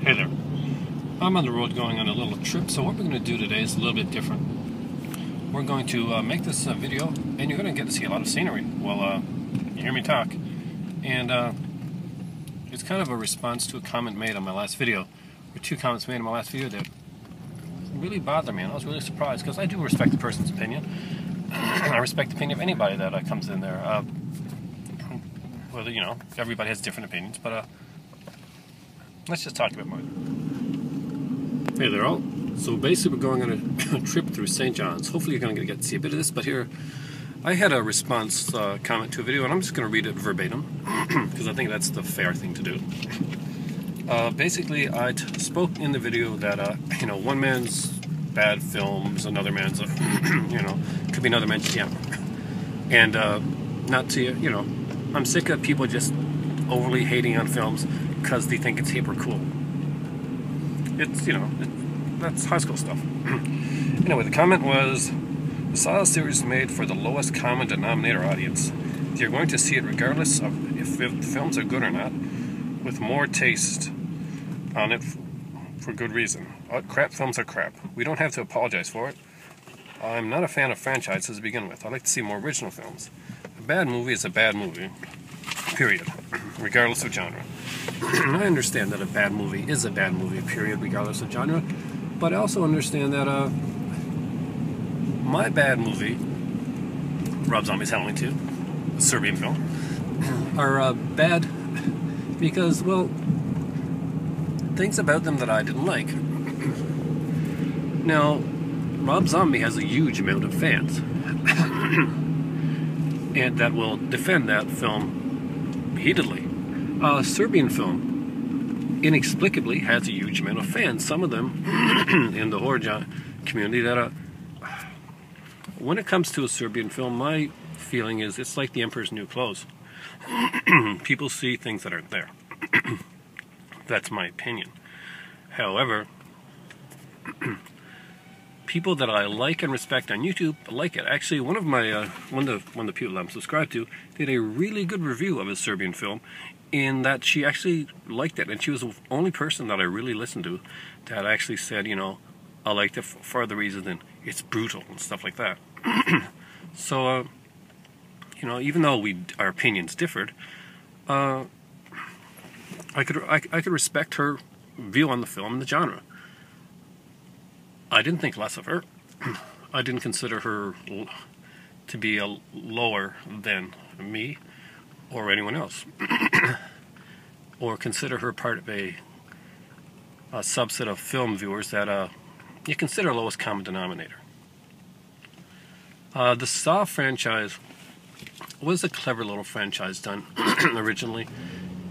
Hey there. I'm on the road going on a little trip, so what we're going to do today is a little bit different. We're going to make this video, and you're going to get to see a lot of scenery while you hear me talk. And it's kind of a response to a comment made on my last video, or two comments made on my last video that really bothered me, and I was really surprised, because I do respect the person's opinion. I respect the opinion of anybody that comes in there. Whether, you know, everybody has different opinions, but let's just talk a bit more. Hey there all. So basically we're going on a trip through St. John's. Hopefully you're going to get to see a bit of this, but here I had a response comment to a video, and I'm just going to read it verbatim because I think that's the fair thing to do. Basically I spoke in the video that you know, one man's bad films, another man's you know, could be another man's gem. And not to, you know, I'm sick of people just overly hating on films because they think it's hip or cool. It's, you know, that's high school stuff. Anyway, the comment was, the Saw series is made for the lowest common denominator audience. You're going to see it regardless of if the films are good or not, with more taste on it for good reason. Crap films are crap. We don't have to apologize for it. I'm not a fan of franchises to begin with. I like to see more original films. A bad movie is a bad movie, period, regardless of genre. I understand that a bad movie is a bad movie, period, regardless of genre, but I also understand that my bad movie, Rob Zombie's Halloween 2, a Serbian film, are bad because, well, things about them that I didn't like. Now, Rob Zombie has a huge amount of fans, and that will defend that film heatedly. A Serbian film inexplicably has a huge amount of fans, some of them in the horror community that when it comes to a Serbian film, my feeling is it's like the Emperor's New Clothes. People see things that aren't there. That's my opinion. However, people that I like and respect on YouTube like it. Actually, one of the people I'm subscribed to did a really good review of a Serbian film, in that she actually liked it, and she was the only person that I really listened to that actually said, you know, I liked it for the reason that it's brutal and stuff like that. So, you know, even though our opinions differed, I could respect her view on the film and the genre. I didn't think less of her. I didn't consider her to be lower than me or anyone else, or consider her part of a subset of film viewers that you consider lowest common denominator. The Saw franchise was a clever little franchise done originally,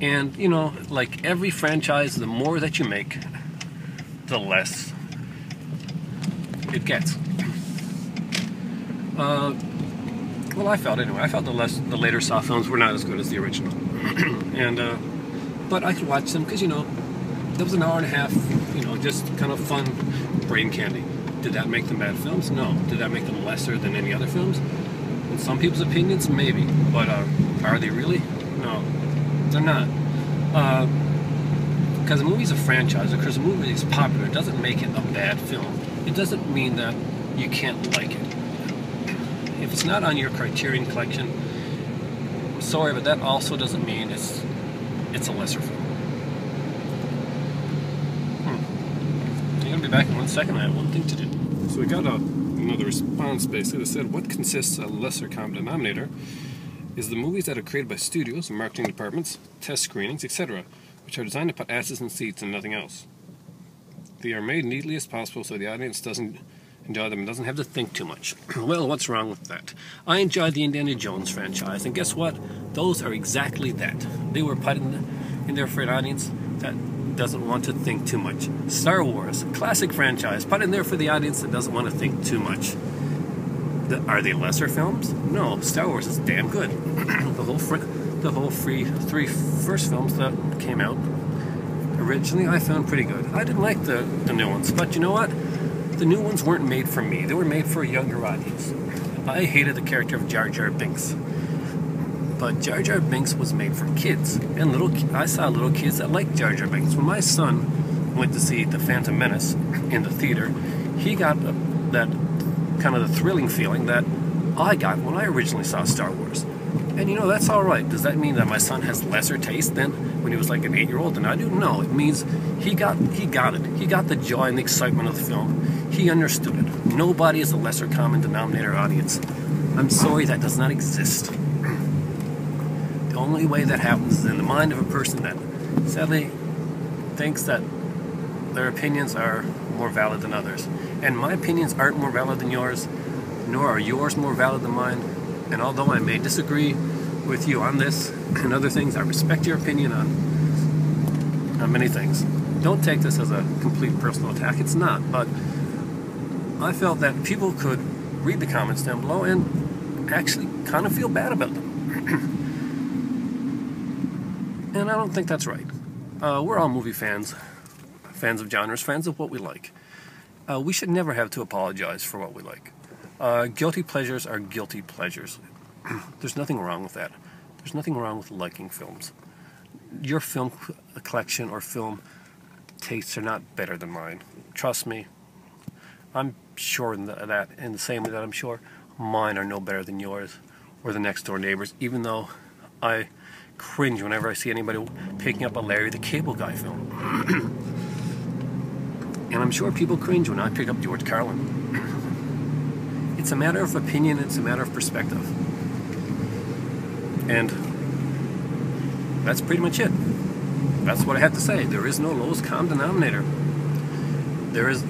and, you know, like every franchise, the more that you make, the less it gets. Well, I felt anyway. I felt the later Saw films were not as good as the original, and but I could watch them because, you know, that was an hour and a half, you know, just kind of fun brain candy. Did that make them bad films? No. Did that make them lesser than any other films? In some people's opinions, maybe, but are they really? No, they're not. Because a movie's a franchise, because a movie is popular, doesn't make it a bad film. It doesn't mean that you can't like it. If it's not on your Criterion collection, I'm sorry, but that also doesn't mean it's a lesser film. I'm going to be back in 1 second. I have one thing to do. So we got another response basically that said, what consists of a lesser common denominator is the movies that are created by studios and marketing departments, test screenings, etc., which are designed to put asses in seats and nothing else. They are made neatly as possible so the audience doesn't enjoy them and doesn't have to think too much. Well, what's wrong with that? I enjoyed the Indiana Jones franchise, and guess what? Those are exactly that. They were put in there for an audience that doesn't want to think too much. Star Wars, classic franchise, put in there for the audience that doesn't want to think too much. Are they lesser films? No, Star Wars is damn good. the whole three first films that came out originally I found pretty good. I didn't like the new ones, but you know what? The new ones weren't made for me. They were made for a younger audience. I hated the character of Jar Jar Binks. But Jar Jar Binks was made for kids. And I saw little kids that liked Jar Jar Binks. When my son went to see The Phantom Menace in the theater, he got that kind of the thrilling feeling that I got when I originally saw Star Wars. And you know, that's alright. Does that mean that my son has lesser taste than when he was like an 8-year-old than I do? No, it means he got it. He got the joy and the excitement of the film. He understood it. Nobody is a lesser common denominator audience. I'm sorry, that does not exist. The only way that happens is in the mind of a person that sadly thinks that their opinions are more valid than others. And my opinions aren't more valid than yours, nor are yours more valid than mine. And although I may disagree with you on this and other things, I respect your opinion on many things. Don't take this as a complete personal attack. It's not. But I felt that people could read the comments down below and actually kind of feel bad about them. And I don't think that's right. We're all movie fans, fans of genres, fans of what we like. We should never have to apologize for what we like. Guilty pleasures are guilty pleasures. There's nothing wrong with that. There's nothing wrong with liking films. Your film collection or film tastes are not better than mine. Trust me. I'm sure in that, in the same way that I'm sure mine are no better than yours or the next door neighbors, even though I cringe whenever I see anybody picking up a Larry the Cable Guy film. And I'm sure people cringe when I pick up George Carlin. It's a matter of opinion, it's a matter of perspective. And that's pretty much it. That's what I have to say. There is no lowest common denominator. There is,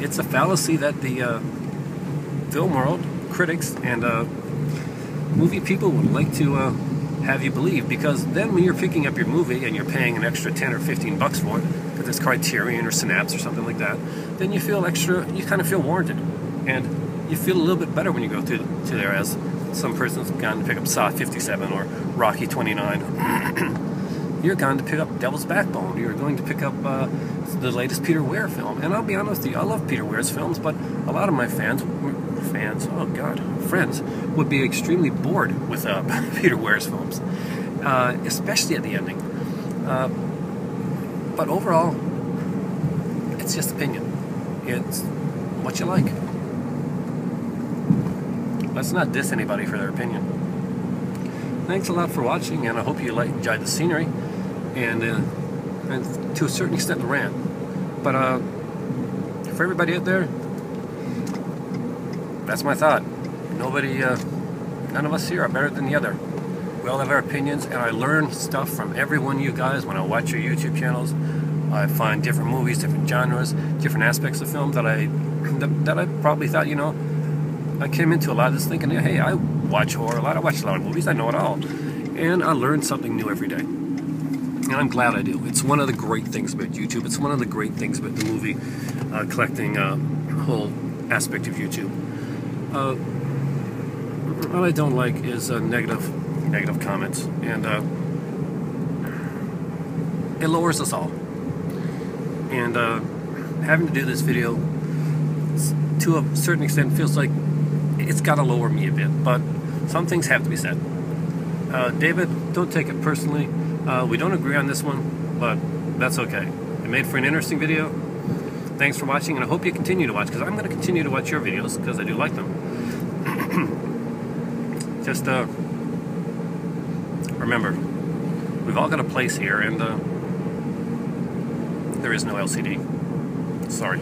it's a fallacy that the film world, critics, and movie people would like to have you believe, because then when you're picking up your movie and you're paying an extra 10 or 15 bucks for it, because it's Criterion or Synapse or something like that, then you feel extra, you kind of feel warranted. And you feel a little bit better when you go to there, as some person's gone to pick up Saw 57 or Rocky 29. You're gone to pick up Devil's Backbone. You're going to pick up the latest Peter Weir film. And I'll be honest with you, I love Peter Weir's films, but a lot of my friends, would be extremely bored with Peter Weir's films, especially at the ending. But overall, it's just opinion. It's what you like. Let's not diss anybody for their opinion. Thanks a lot for watching, and I hope you enjoyed the scenery, and to a certain extent the rant. But for everybody out there, that's my thought. None of us here are better than the other. We all have our opinions, and I learn stuff from every one of you guys when I watch your YouTube channels. I find different movies, different genres, different aspects of films that I probably thought, you know, I came into a lot of this thinking, hey, I watch horror a lot, I watch a lot of movies, I know it all. And I learn something new every day. And I'm glad I do. It's one of the great things about YouTube. It's one of the great things about the movie collecting whole aspect of YouTube. What I don't like is negative comments. And it lowers us all. And having to do this video, to a certain extent, feels like it's got to lower me a bit, but some things have to be said. David, don't take it personally. We don't agree on this one, but that's okay. It made for an interesting video. Thanks for watching, and I hope you continue to watch, because I'm going to continue to watch your videos, because I do like them. Just remember, we've all got a place here, and there is no LCD. Sorry.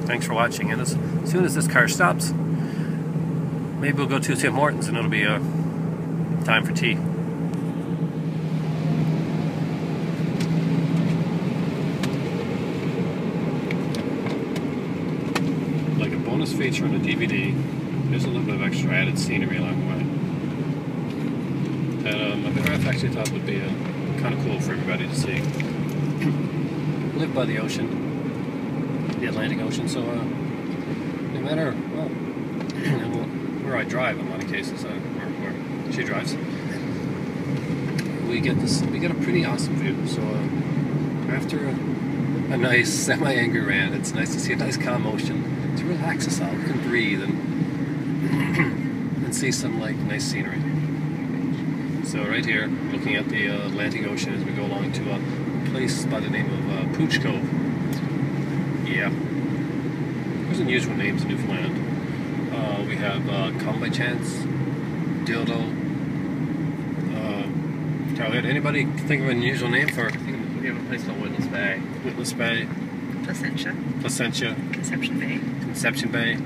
Thanks for watching, and as soon as this car stops, maybe we'll go to Tim Hortons and it'll be time for tea. Like a bonus feature on the DVD, there's a little bit of extra added scenery along the way. That my wife actually thought would be kind of cool for everybody to see. Live by the ocean, the Atlantic Ocean, so no matter, well, where I drive in a lot of cases, or where she drives, we get a pretty awesome view. So after a nice semi-angry rant, it's nice to see a nice calm ocean to relax us all. We can breathe and see some nice scenery. So right here, looking at the Atlantic Ocean as we go along to place by the name of Pooch Cove. Yeah. There's unusual names in Newfoundland. We have Come By Chance, Dildo. Charlotte, anybody think of an unusual name for? I think we have a place called Witless Bay. Witless Bay. Placentia. Placentia. Conception Bay. Conception Bay.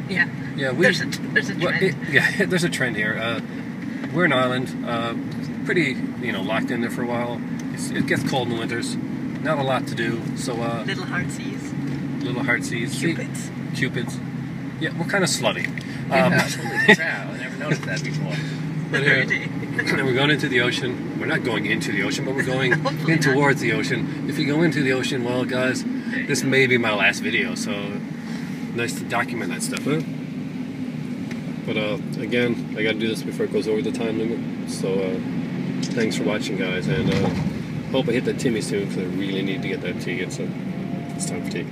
Yeah. Yeah, there's a trend. Well, there's a trend here. We're an island, pretty, locked in there for a while. It gets cold in the winters. Not a lot to do, so Little hard seas. Little hard seas. Cupids. Cupids. Yeah, we're kind of slutty. Holy crap! I never noticed that before. But we're going into the ocean. We're not going into the ocean, but we're going in towards the ocean. If you go into the ocean, well, guys, this may be my last video, so nice to document that stuff, huh? But again, I got to do this before it goes over the time limit. So thanks for watching, guys, and hope I hit that Timmy soon because I really need to get that tea. So it's time for tea.